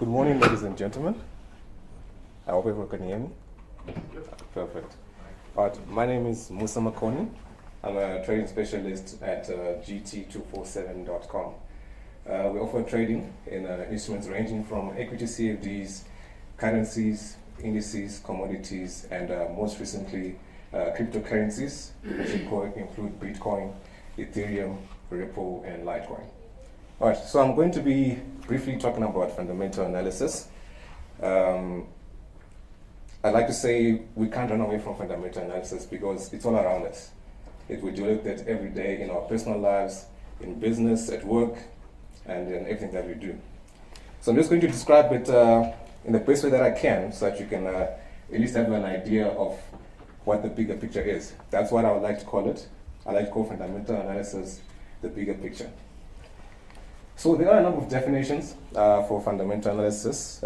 Good morning, ladies and gentlemen. I hope everyone can hear me. Perfect. All right, my name is Musa Makoni. I'm a trading specialist at gt247.com. We offer trading in instruments ranging from equity CFDs, currencies, indices, commodities, and most recently cryptocurrencies, which include Bitcoin, Ethereum, Ripple, and Litecoin. All right, so I'm going to be briefly talking about fundamental analysis. I'd like to say we can't run away from fundamental analysis because it's all around us. We deal with it every day in our personal lives, in business, at work, and in everything that we do. So I'm just going to describe it in the best way that I can so that you can at least have an idea of what the bigger picture is. That's what I would like to call it. I like to call fundamental analysis the bigger picture. So there are a number of definitions for fundamental analysis.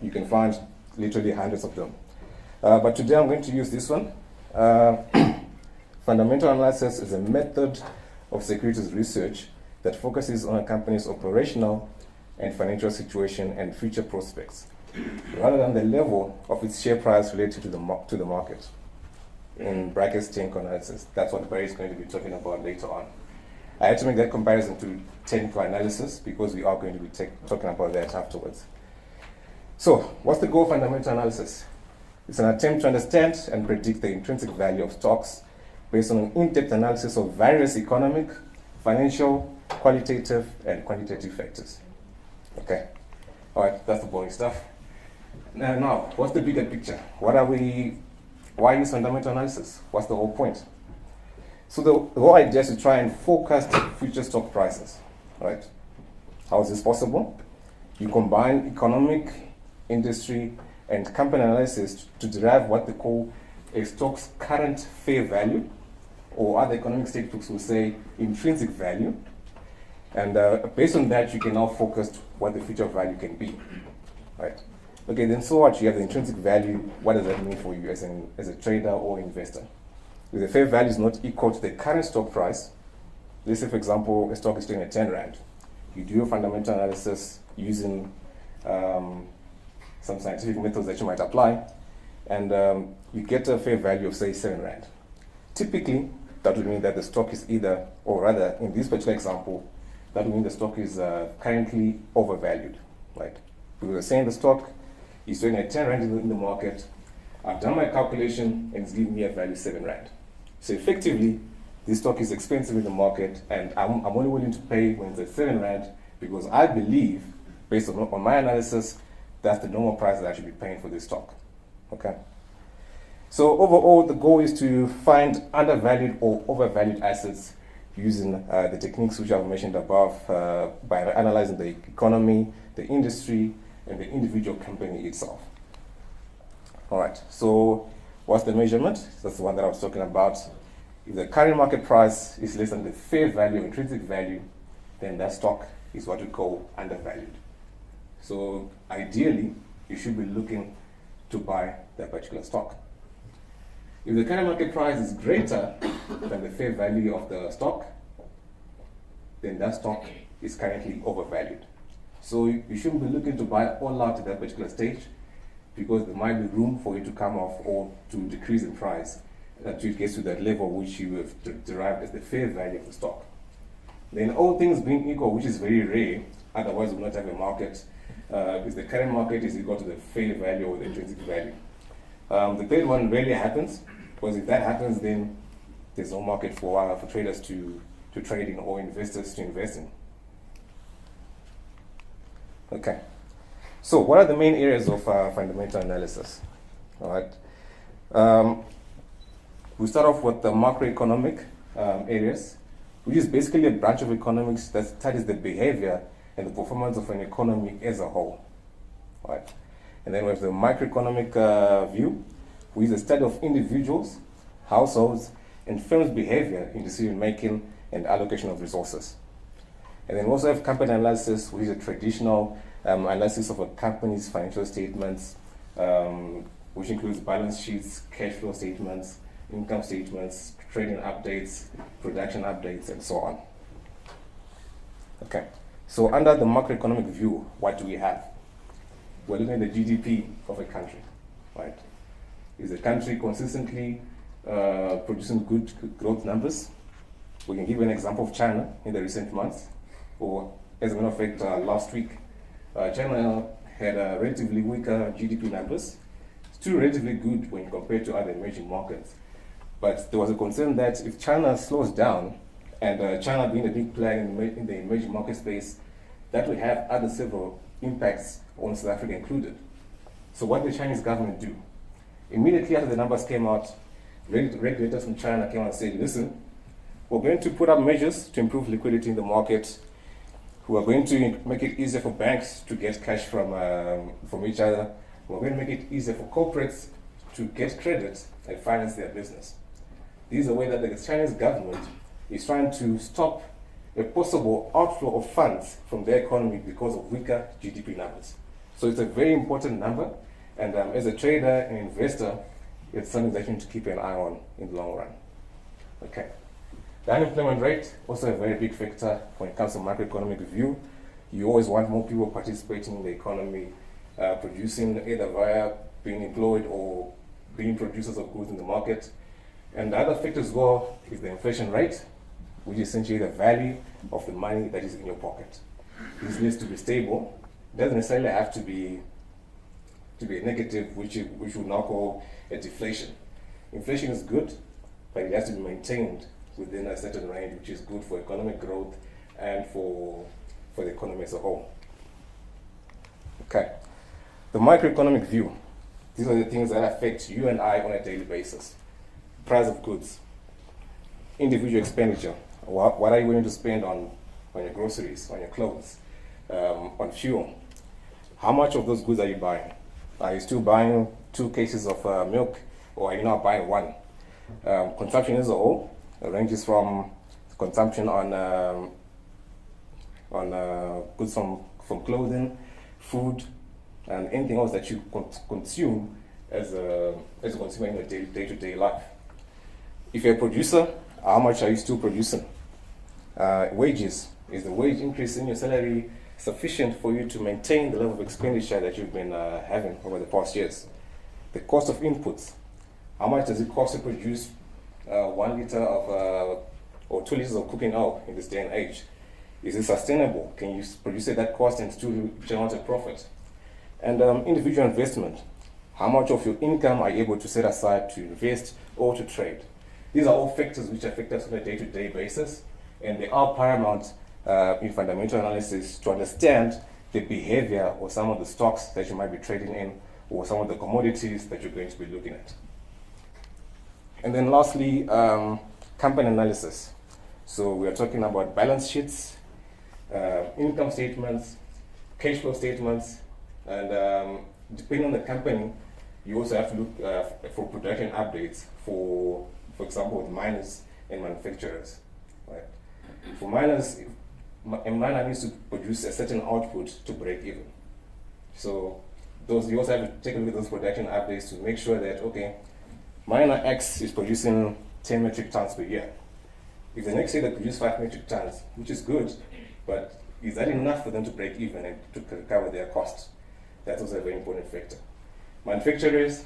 You can find literally hundreds of them. But today I'm going to use this one. Fundamental analysis is a method of securities research that focuses on a company's operational and financial situation and future prospects, rather than the level of its share price related to the market. In brackets, technical analysis. That's what Barry is going to be talking about later on. I had to make that comparison to technical analysis because we are going to be talking about that afterwards. So, what's the goal of fundamental analysis? It's an attempt to understand and predict the intrinsic value of stocks based on an in-depth analysis of various economic, financial, qualitative, and quantitative factors. Okay, all right, that's the boring stuff. Now, what's the bigger picture? Why use fundamental analysis? What's the whole point? So the whole idea is to try and forecast future stock prices, right? How is this possible? You combine economic, industry, and company analysis to derive what they call a stock's current fair value, or other economic textbooks will say intrinsic value. And based on that, you can now forecast what the future value can be, right? Okay, then so what? You have the intrinsic value. What does that mean for you as a trader or investor? If the fair value is not equal to the current stock price, let's say, for example, a stock is trading at 10 Rand. You do your fundamental analysis using some scientific methods that you might apply, and you get a fair value of, say, 7 Rand. Typically, that would mean that the stock is either, or rather, in this particular example, that would mean the stock is currently overvalued, right? Because we're saying the stock is trading at 10 Rand in the market. I've done my calculation, and it's giving me a value 7 Rand. So effectively, this stock is expensive in the market, and I'm only willing to pay when it's at 7 Rand because I believe, based on my analysis, that's the normal price that I should be paying for this stock. Okay? So overall, the goal is to find undervalued or overvalued assets using the techniques which I've mentioned above by analyzing the economy, the industry, and the individual company itself. All right, so what's the measurement? That's the one that I was talking about. If the current market price is less than the fair value, intrinsic value, then that stock is what we call undervalued. So ideally, you should be looking to buy that particular stock. If the current market price is greater than the fair value of the stock, then that stock is currently overvalued. So you shouldn't be looking to buy all out at that particular stage, because there might be room for it to come off or to decrease in price until it gets to that level which you have derived as the fair value of the stock. Then all things being equal, which is very rare, otherwise we will not have a market, because the current market is equal to the fair value or the intrinsic value. The third one rarely happens, because if that happens, then there's no market for traders to trade in or investors to invest in. Okay. So what are the main areas of fundamental analysis? All right. We start off with the macroeconomic areas, which is basically a branch of economics that studies the behavior and the performance of an economy as a whole. All right. And then we have the microeconomic view, which is the study of individuals, households, and firms' behavior in decision making and allocation of resources. And then we also have company analysis, which is a traditional analysis of a company's financial statements, which includes balance sheets, cash flow statements, income statements, trading updates, production updates, and so on. Okay, so under the macroeconomic view, what do we have? we're looking at the GDP of a country, right? Is the country consistently producing good growth numbers? We can give an example of China in the recent months, or as a matter of fact, last week, China had relatively weaker GDP numbers, still relatively good when compared to other emerging markets. But there was a concern that if China slows down, and China being a big player in the emerging market space, that will have other several impacts on South Africa included. So what did the Chinese government do? Immediately after the numbers came out, regulators from China came out and said, listen, we're going to put up measures to improve liquidity in the market. We are going to make it easier for banks to get cash from each other. We're going to make it easier for corporates to get credit and finance their business. These are ways that the Chinese government is trying to stop a possible outflow of funds from their economy because of weaker GDP numbers. So it's a very important number, and as a trader and investor, it's something that you need to keep an eye on in the long run. Okay. The unemployment rate, also a very big factor when it comes to macroeconomic review. You always want more people participating in the economy, producing either via being employed or being producers of goods in the market. And the other factor as well is the inflation rate, which is essentially the value of the money that is in your pocket. This needs to be stable. It doesn't necessarily have to be a negative, which we would now call a deflation. Inflation is good, but it has to be maintained within a certain range, which is good for economic growth and for the economy as a whole. Okay. The microeconomic view. These are the things that affect you and I on a daily basis. Price of goods, individual expenditure. What are you willing to spend on your groceries, on your clothes, on fuel? How much of those goods are you buying? Are you still buying 2 cases of milk, or are you now buying 1? Consumption as a whole ranges from consumption on goods from clothing, food, and anything else that you consume as a consumer in your day-to-day life. If you're a producer, how much are you still producing? Wages. Is the wage increase in your salary sufficient for you to maintain the level of expenditure that you've been having over the past years? The cost of inputs. How much does it cost to produce 1 liter of or 2 liters of cooking oil in this day and age? Is it sustainable? Can you produce at that cost and still generate a profit? And individual investment. How much of your income are you able to set aside to invest or to trade? These are all factors which affect us on a day-to-day basis, and they are paramount in fundamental analysis to understand the behavior or some of the stocks that you might be trading in, or some of the commodities that you're going to be looking at. And then lastly, company analysis. So we are talking about balance sheets, income statements, cash flow statements, and depending on the company, you also have to look for production updates for example, with miners and manufacturers. Right? For miners, a miner needs to produce a certain output to break even. So you also have to take a look at those production updates to make sure that, okay, miner X is producing 10 metric tons per year. If the next year they produce 5 metric tons, which is good, but is that enough for them to break even and to cover their costs? That's also a very important factor. Manufacturers,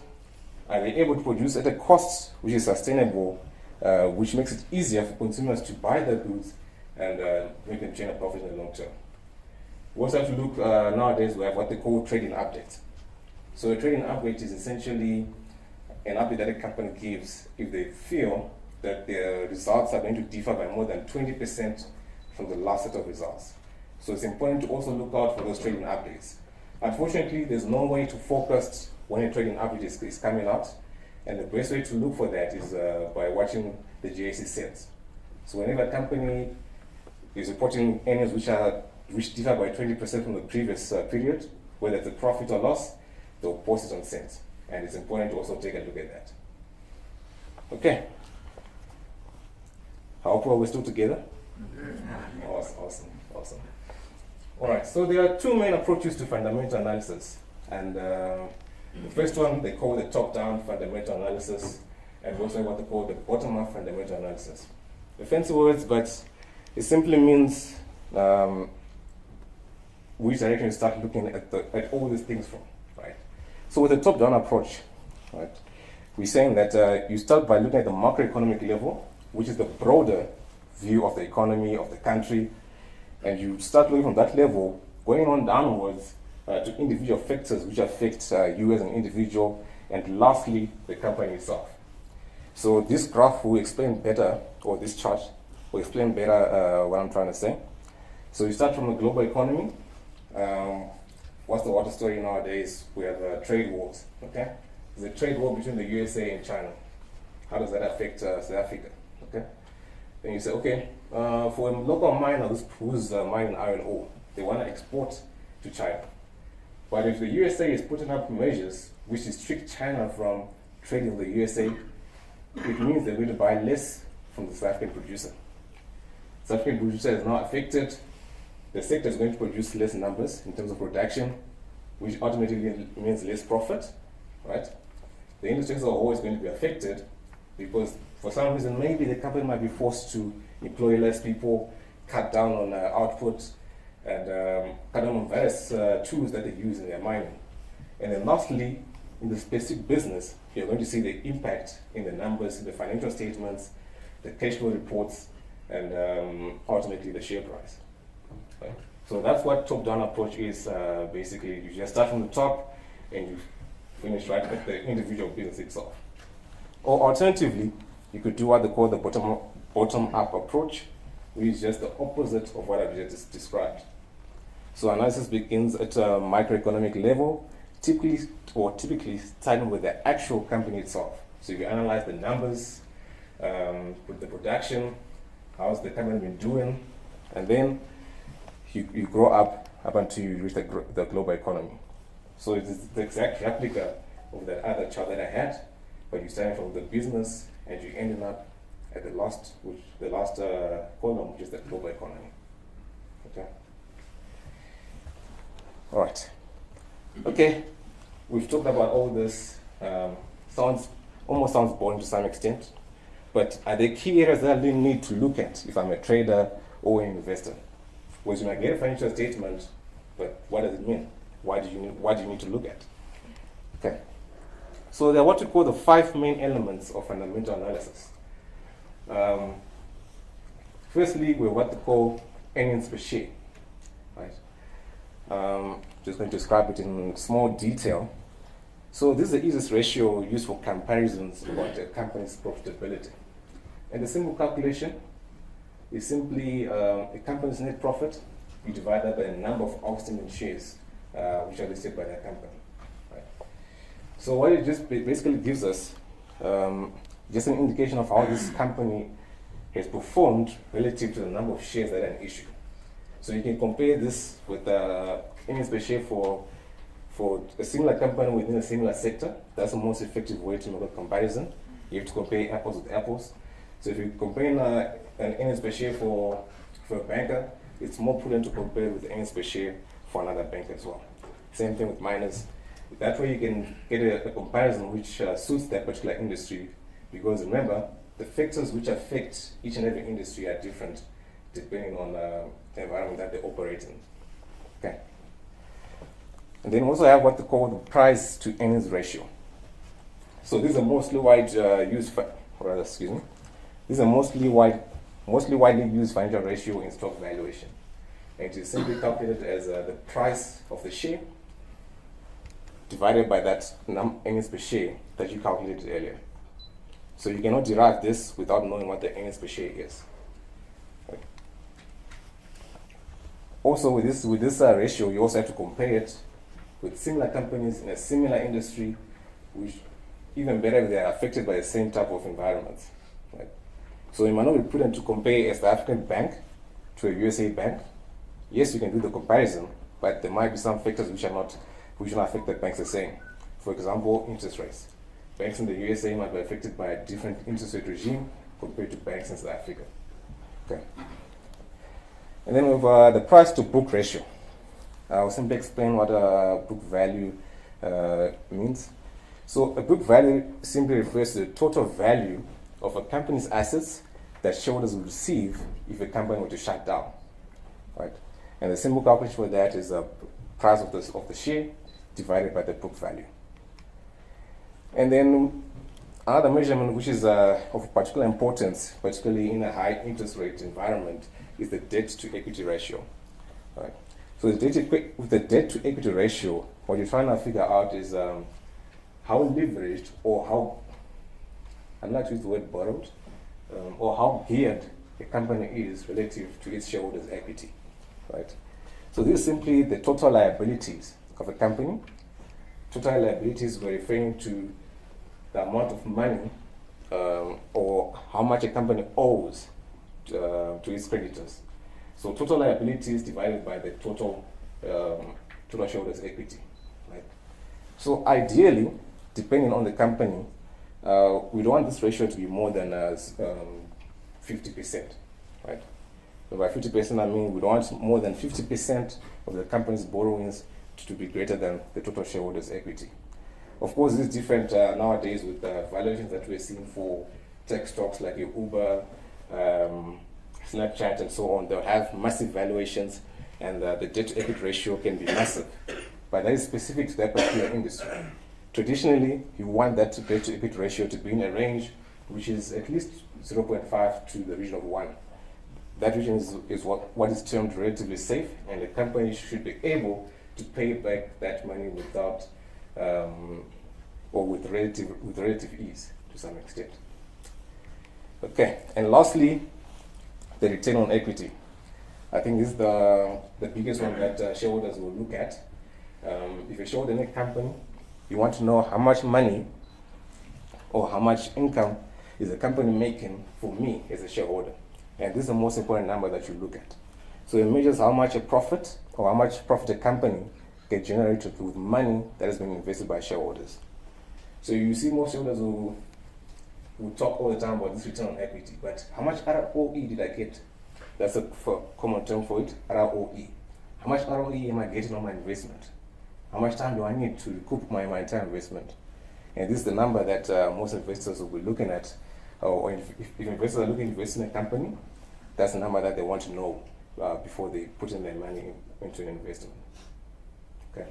are they able to produce at a cost which is sustainable, which makes it easier for consumers to buy their goods and make them generate a profit in the long term? We also have to look, nowadays we have what they call trading updates. So a trading update is essentially an update that a company gives if they feel that their results are going to differ by more than 20% from the last set of results. So it's important to also look out for those trading updates. Unfortunately, there's no way to forecast when a trading update is coming out, and the best way to look for that is by watching the JSE sales. So whenever a company is reporting earnings which differ by 20% from the previous period, whether it's a profit or loss, they'll post it on cents. And it's important to also take a look at that. Okay. I hope we're still together. Awesome. All right, so there are 2 main approaches to fundamental analysis. And the first one, they call the top-down fundamental analysis, and also what they call the bottom-up fundamental analysis. The fancy words, but it simply means which direction you start looking at all these things from, right? So with a top-down approach, right, we're saying that you start by looking at the macroeconomic level, which is the broader view of the economy, of the country, and you start looking from that level, going on downwards to individual factors which affect you as an individual, and lastly, the company itself. So this graph will explain better, or this chart will explain better what I'm trying to say. So you start from the global economy. What's the water story nowadays? We have trade wars, okay? There's a trade war between the USA and China. How does that affect South Africa, okay? Then you say, okay, for a local miner who's mining iron ore, they want to export to China. But if the USA is putting up measures which restrict China from trading with the USA, it means they're going to buy less from the South African producer. South African producer is now affected. The sector is going to produce less numbers in terms of production, which automatically means less profit, right? The industry as a whole is going to be affected because for some reason maybe the company might be forced to employ less people, cut down on output, and cut down on various tools that they use in their mining. And then lastly, in the specific business, you're going to see the impact in the numbers, in the financial statements, the cash flow reports, and ultimately the share price. Right? So that's what top-down approach is. Basically, you just start from the top and you finish right at the individual business itself. Or alternatively, you could do what they call the bottom-up approach, which is just the opposite of what I've just described. So analysis begins at a microeconomic level, typically starting with the actual company itself. So you analyze the numbers, with the production, how's the company been doing, and then you grow up until you reach the global economy. So it is the exact replica of that other chart that I had, but you start from the business and you ending up at the last column, which is the global economy. Okay. All right. Okay. We've talked about all this. Almost sounds boring to some extent, but are there key areas that I really need to look at if I'm a trader or an investor? Whereas when I get a financial statement, but what does it mean? What do you need to look at? Okay. So there are what we call the 5 main elements of fundamental analysis. Firstly, we're what they call earnings per share, right? Just going to describe it in small detail. So this is the easiest ratio used for comparisons about a company's profitability. And the simple calculation is simply a company's net profit. You divide that by the number of outstanding shares which are listed by that company. Right? So what it just basically gives us just an indication of how this company has performed relative to the number of shares that are in issue. So you can compare this with earnings per share for a similar company within a similar sector. That's the most effective way to make a comparison. You have to compare apples with apples. So if you compare an earnings per share for a banker, it's more prudent to compare with the earnings per share for another bank as well. Same thing with miners. That way you can get a comparison which suits that particular industry, because remember, the factors which affect each and every industry are different depending on the environment that they operate in. Okay. And then we also have what they call the price to earnings ratio. So this is a mostly widely used financial ratio in stock valuation. And it is simply calculated as the price of the share divided by that earnings per share that you calculated earlier. So you cannot derive this without knowing what the earnings per share is. Okay. Also, with this ratio, you also have to compare it with similar companies in a similar industry, which even better if they are affected by the same type of environments. Right? So it might not be prudent to compare a South African bank to a USA bank. Yes, you can do the comparison, but there might be some factors which don't affect the banks the same. For example, interest rates. Banks in the USA might be affected by a different interest rate regime compared to banks in South Africa. Okay. And then we have the price to book ratio. I'll simply explain what book value means. So a book value simply refers to the total value of a company's assets that shareholders will receive if a company were to shut down. Right? And the simple calculation for that is the price of the share divided by the book value. And then another measurement which is of particular importance, particularly in a high interest rate environment, is the debt to equity ratio. Right. So with the debt to equity ratio, what you're trying to figure out is how leveraged, or how, I'd like to use the word borrowed, or how geared a company is relative to its shareholders' equity. Right. So this is simply the total liabilities of a company. Total liabilities we're referring to the amount of money or how much a company owes to its creditors. So total liabilities divided by the total shareholders' equity. Right? So ideally, depending on the company, we don't want this ratio to be more than 50%. Right? So by 50%, I mean we don't want more than 50% of the company's borrowings to be greater than the total shareholders' equity. Of course, this is different nowadays with the valuations that we're seeing for tech stocks like Uber, Snapchat, and so on. They'll have massive valuations, and the debt-to-equity ratio can be massive. But that is specific to that particular industry. Traditionally, you want that debt-to-equity ratio to be in a range which is at least 0.5 to the region of 1. That region is what is termed relatively safe, and the company should be able to pay back that money without or with relative ease to some extent. Okay, and lastly, the return on equity. I think this is the biggest one that shareholders will look at. If you're a shareholder in a company, you want to know how much money or how much income is the company making for me as a shareholder. And this is the most important number that you look at. So it measures how much a profit or how much profit a company can generate with money that has been invested by shareholders. So you see most shareholders who talk all the time about this return on equity, but how much ROE did I get? That's a common term for it, ROE. How much ROE am I getting on my investment? How much time do I need to recoup my entire investment? And this is the number that most investors will be looking at. Or if investors are looking to invest in a company, that's the number that they want to know before they put in their money into an investment. Okay.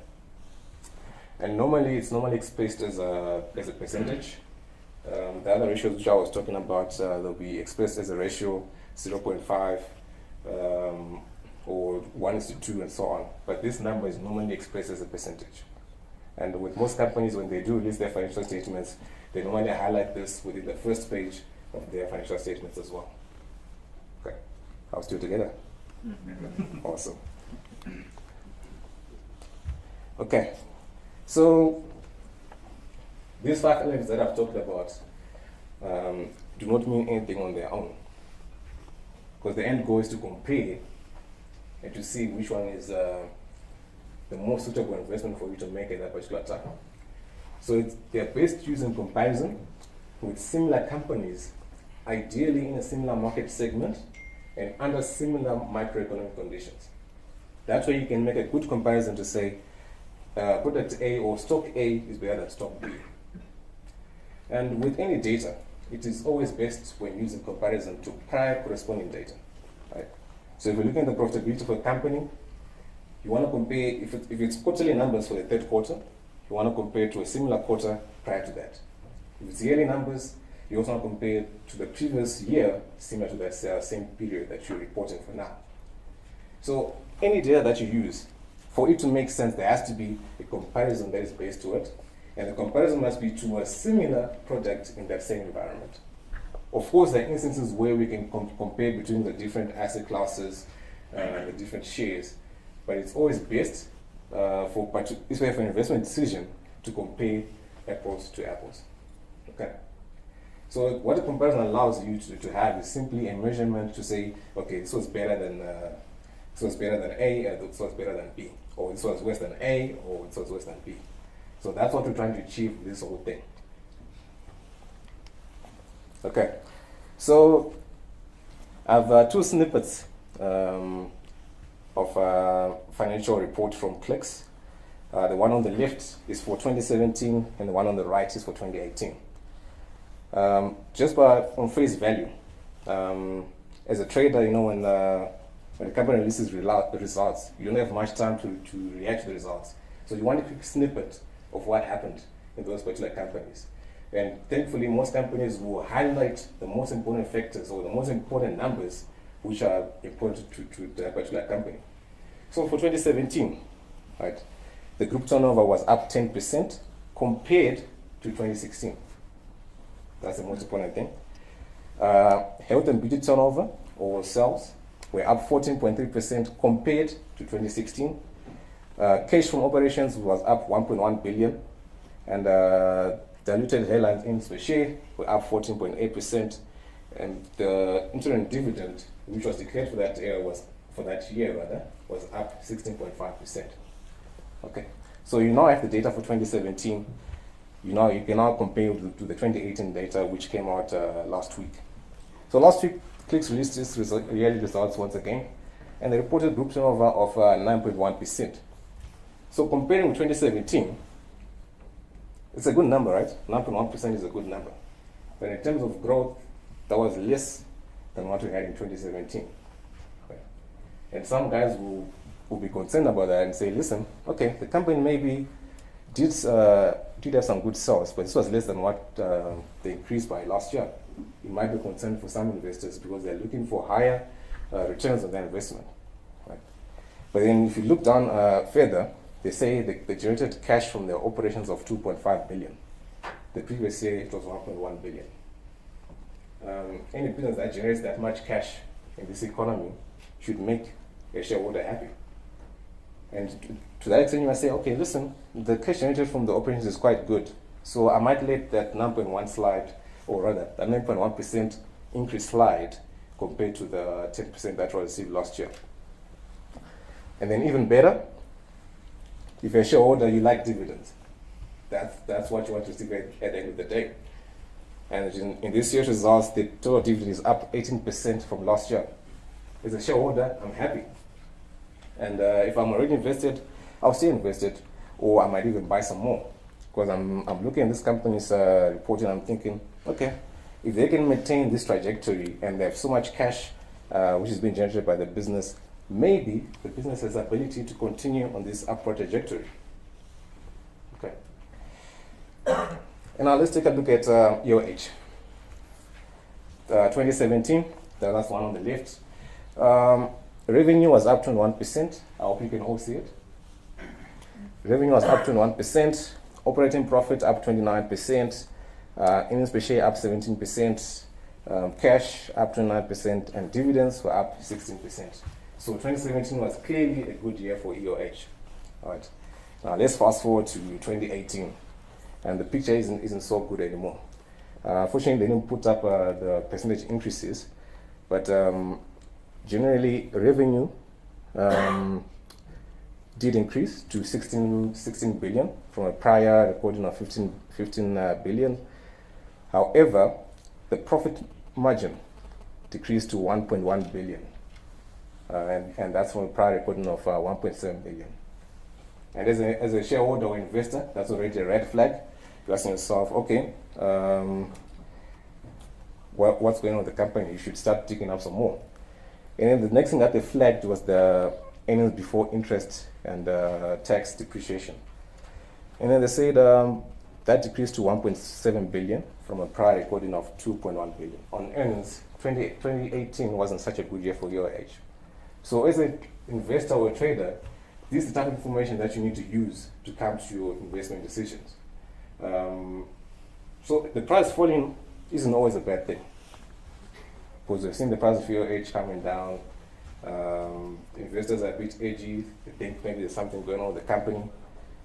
And it's normally expressed as a percentage. The other ratios which I was talking about, they'll be expressed as a ratio, 0.5 or 1:2 and so on. But this number is normally expressed as a percentage. And with most companies, when they do release their financial statements, they normally highlight this within the first page of their financial statements as well. Okay, are we still together? Awesome. Okay, so these 5 elements that I've talked about do not mean anything on their own, because the end goal is to compare and to see which one is the most suitable investment for you to make at that particular time. So they're best used in comparison with similar companies, ideally in a similar market segment and under similar microeconomic conditions. That's where you can make a good comparison to say product A or stock A is better than stock B. And with any data, it is always best when using comparison to prior corresponding data. Right? So if you're looking at the profitability of a company, you want to compare, if it's quarterly numbers for the third quarter, you want to compare to a similar quarter prior to that. If it's yearly numbers, you also want to compare to the previous year similar to that same period that you're reporting for now. So any data that you use, for it to make sense, there has to be a comparison that is based to it, and the comparison must be to a similar product in that same environment. Of course, there are instances where we can compare between the different asset classes, the different shares, but it's always best for an investment decision to compare apples to apples. Okay. So what the comparison allows you to have is simply a measurement to say, okay, this was better than A, and this was better than B, or this was worse than A, or this was worse than B. So that's what we're trying to achieve with this whole thing. Okay. So I have 2 snippets of a financial report from Clicks. The one on the left is for 2017, and the one on the right is for 2018. Just on face value, as a trader, when when the company releases results, you don't have much time to react to the results. So you want a quick snippet of what happened in those particular companies. And thankfully, most companies will highlight the most important factors or the most important numbers which are important to that particular company. So for 2017, right, the group turnover was up 10% compared to 2016. That's the most important thing. Health and beauty turnover or sales were up 14.3% compared to 2016. Cash from operations was up 1.1 billion, and diluted headline earnings per share were up 14.8%, and the interim dividend, which was declared for that year, was up 16.5%. Okay, so you now have the data for 2017. You can now compare to the 2018 data, which came out last week. So last week, Clicks released its yearly results once again, and they reported group turnover of 9.1%. So comparing with 2017, it's a good number, right? 9.1% is a good number. But in terms of growth, that was less than what we had in 2017. Okay. And some guys will be concerned about that and say, listen, okay, the company maybe did have some good sales, but this was less than what they increased by last year. It might be a concern for some investors because they're looking for higher returns on their investment. Right? But then if you look down further, they say they generated cash from their operations of 2.5 billion. The previous year it was 1.1 billion. Any business that generates that much cash in this economy should make a shareholder happy. And to that extent, you might say, okay, listen, the cash generated from the operations is quite good. So I might let that 9.1 slide, or rather, that 9.1% increase slide compared to the 10% that was received last year. And then even better, if you're a shareholder, you like dividends. That's what you want to see at the end of the day. And in this year's results, the total dividend is up 18% from last year. As a shareholder, I'm happy. And if I'm already invested, I'll stay invested, or I might even buy some more. Because I'm looking at this company's reporting, I'm thinking, okay, if they can maintain this trajectory and they have so much cash which is being generated by the business, maybe the business has the ability to continue on this upward trajectory. Okay. And now let's take a look at EOH. 2017, the last one on the left. Revenue was up 21%. I hope you can all see it. Revenue was up 21%. Operating profit up 29%. Earnings per share up 17%. Cash up 29%. And dividends were up 16%. So 2017 was clearly a good year for EOH. All right. Now let's fast forward to 2018. And the picture isn't so good anymore. Fortunately, they didn't put up the percentage increases. But generally, revenue did increase to 16 billion from a prior recording of 15 billion. However, the profit margin decreased to 1.1 billion. And that's from a prior recording of 1.7 billion. And as a shareholder or investor, that's already a red flag. You're asking yourself, okay, what's going on with the company? You should start digging up some more. And then the next thing that they flagged was the earnings before interest and tax depreciation. And then they said that decreased to 1.7 billion from a prior recording of 2.1 billion. On earnings, 2018 wasn't such a good year for EOH. So as an investor or a trader, this is the type of information that you need to use to come to your investment decisions. So the price falling isn't always a bad thing. Because we've seen the price of EOH coming down. Investors are a bit edgy. They think maybe there's something going on with the company.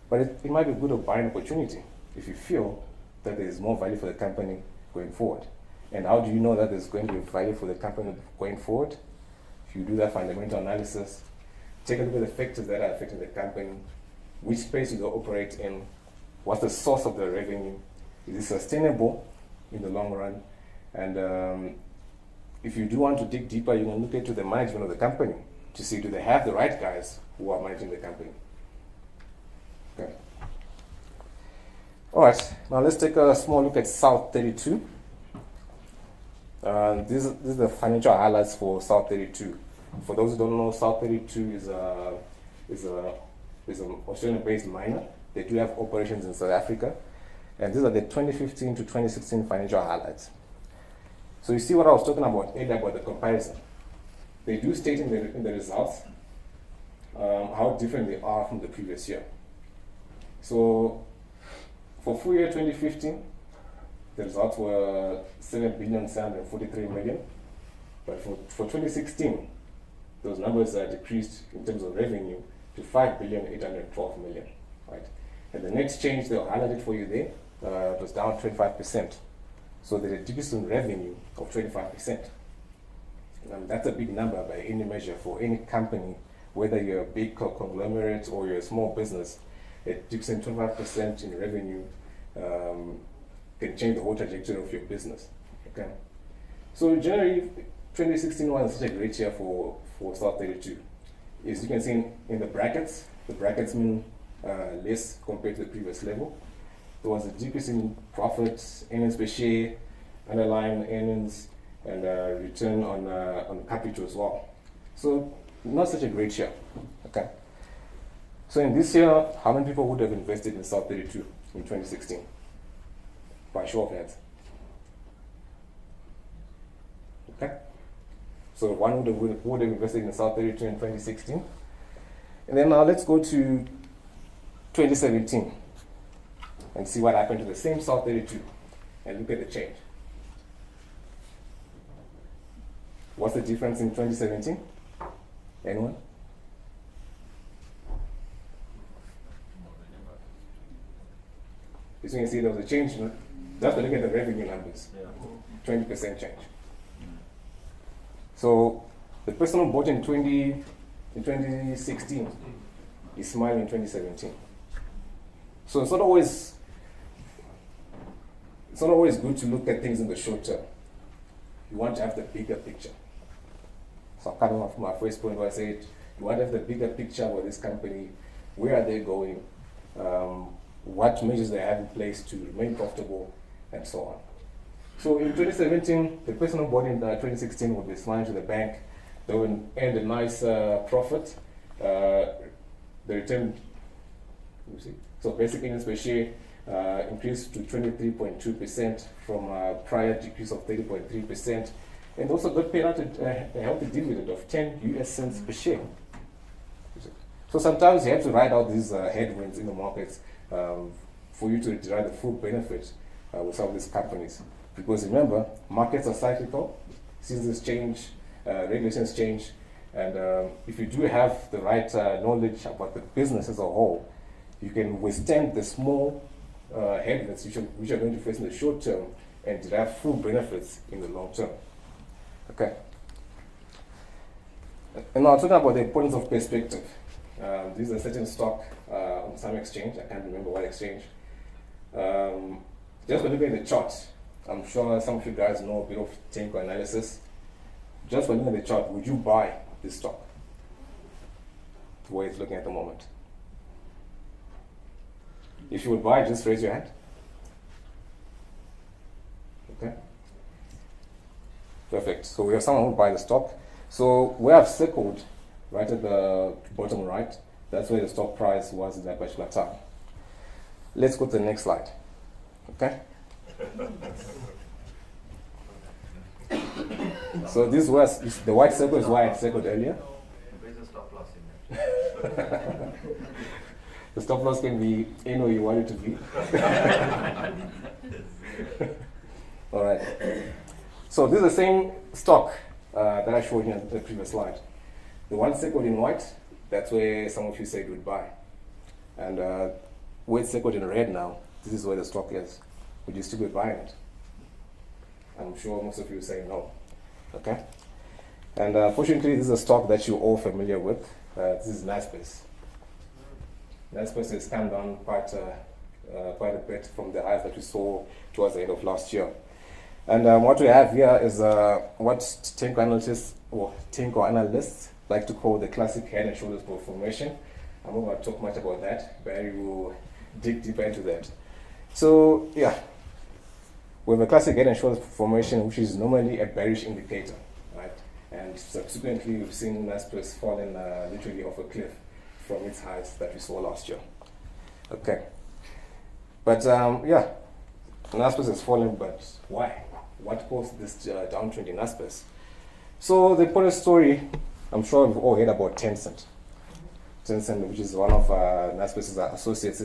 But it might be a good buying opportunity if you feel that there's more value for the company going forward. And how do you know that there's going to be value for the company going forward? If you do that fundamental analysis, take a look at the factors that are affecting the company, which space do they operate in, what's the source of the revenue, is it sustainable in the long run, and if you do want to dig deeper, you can look into the management of the company to see do they have the right guys who are managing the company. Okay. All right, now let's take a small look at South 32. These are the financial highlights for South 32. For those who don't know, South32 is an Australian-based miner. They do have operations in South Africa, and these are the 2015 to 2016 financial highlights. So you see what I was talking about earlier about the comparison. They do state in the results how different they are from the previous year. So for full year 2015, the results were 7,743 million. But for 2016, those numbers are decreased in terms of revenue to 5,812 million. Right? And the next change they highlighted for you there was down 25%. So there's a decrease in revenue of 25%. That's a big number by any measure for any company, whether you're a big conglomerate or you're a small business. A decrease in 25% in revenue can change the whole trajectory of your business. Okay. So generally, 2016 was such a great year for South32. As you can see in the brackets mean less compared to the previous level. There was a decrease in profits, earnings per share, underlying earnings, and return on capital as well. So not such a great year. Okay. So in this year, how many people would have invested in South32 in 2016? By show of hands. Okay. So one would have invested in South32 in 2016. And then now let's go to 2017 and see what happened to the same South32 and look at the change. What's the difference in 2017? Anyone? As you can see, there was a change. Just look at the revenue numbers. 20% change. So the person who bought in 2016 is smiling in 2017. So it's not always good to look at things in the short term. You want to have the bigger picture. So coming off my first point where I said you want to have the bigger picture with this company, where are they going, what measures they have in place to remain profitable, and so on. So in 2017, the person who bought in 2016 would be smiling to the bank. They would earn a nice profit. The return, so basic earnings per share increased to 23.2% from a prior decrease of 30.3%, and also got paid out a healthy dividend of 10 US cents per share. So sometimes you have to ride out these headwinds in the markets for you to derive the full benefit with some of these companies. Because remember, markets are cyclical, seasons change, regulations change, and if you do have the right knowledge about the business as a whole, you can withstand the small headwinds which are going to face in the short term and derive full benefits in the long term. Okay. And now talking about the importance of perspective. This is a certain stock on some exchange. I can't remember what exchange. Just by looking at the chart, I'm sure some of you guys know a bit of technical analysis. Just by looking at the chart, would you buy this stock? The way it's looking at the moment. If you would buy, just raise your hand. Okay. Perfect. So we have someone who would buy the stock. So we have circled right at the bottom right. That's where the stock price was in that particular time. Let's go to the next slide. Okay. So this was the white circle is why I circled earlier. Where's the stop loss in there? The stop loss can be anywhere you want it to be. All right. So this is the same stock that I showed you in the previous slide. The one circled in white, that's where some of you said would buy. And where it's circled in red now, this is where the stock is. Would you still be buying it? I'm sure most of you say no. Okay? And fortunately, this is a stock that you're all familiar with. This is Naspers. Naspers has come down quite a bit from the highs that we saw towards the end of last year. And what we have here is what technical analysts like to call the classic head and shoulders formation. I'm not going to talk much about that. Barry will dig deeper into that. So yeah, we have a classic head and shoulders formation, which is normally a bearish indicator, right? And subsequently, we've seen Naspers falling literally off a cliff from its highs that we saw last year. Okay. But yeah, Naspers has fallen, but why? What caused this downtrend in Naspers? So the important story, I'm sure we've all heard about Tencent. Tencent, which is one of Naspers' associates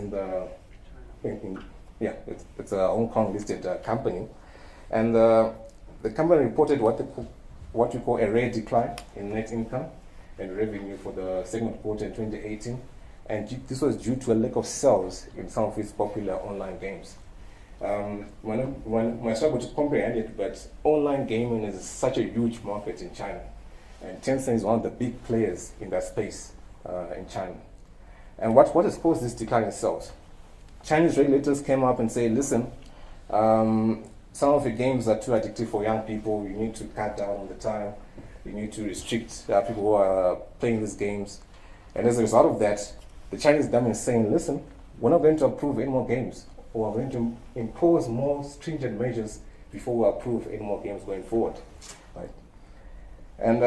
it's a Hong Kong listed company. And the company reported what we call a rare decline in net income and revenue for the second quarter in 2018. And this was due to a lack of sales in some of its popular online games. When I struggle to comprehend it, but online gaming is such a huge market in China. And Tencent is one of the big players in that space in China. And what has caused this decline in sales? Chinese regulators came up and said, listen, some of the games are too addictive for young people. You need to cut down on the time. You need to restrict people who are playing these games. And as a result of that, the Chinese government is saying, listen, we're not going to approve any more games, or we're going to impose more stringent measures before we approve any more games going forward. Right? And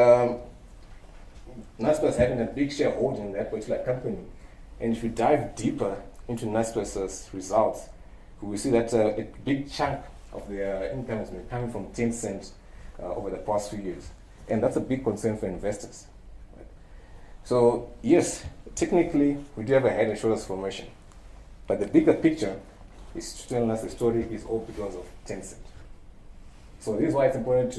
Naspers having a big shareholding in that particular company. And if you dive deeper into Naspers' results, we see that a big chunk of their income has been coming from Tencent over the past few years. And that's a big concern for investors. Right? So yes, technically we do have a head and shoulders formation. But the bigger picture is telling us the story is all because of Tencent. So this is why it's important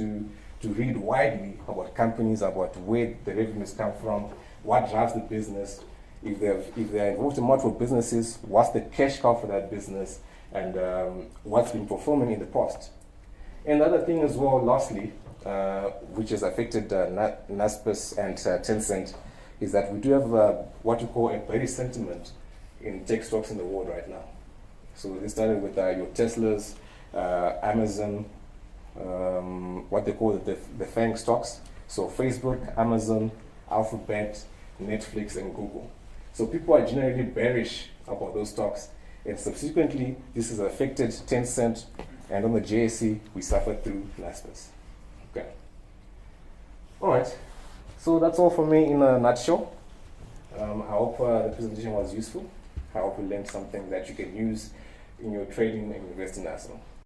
to read widely about companies, about where the revenues come from, what drives the business, if they're involved in multiple businesses, what's the cash cow for that business, and what's been performing in the past. And the other thing as well, lastly, which has affected Naspers and Tencent, is that we do have what you call a bearish sentiment in tech stocks in the world right now. So this started with your Teslas, Amazon, what they call the FANG stocks. So Facebook, Amazon, Alphabet, Netflix, and Google. So people are generally bearish about those stocks. And subsequently, this has affected Tencent, and on the JSE, we suffered through Naspers. Okay. All right. So that's all from me in a nutshell. I hope the presentation was useful. I hope you learned something that you can use in your trading and investing as well.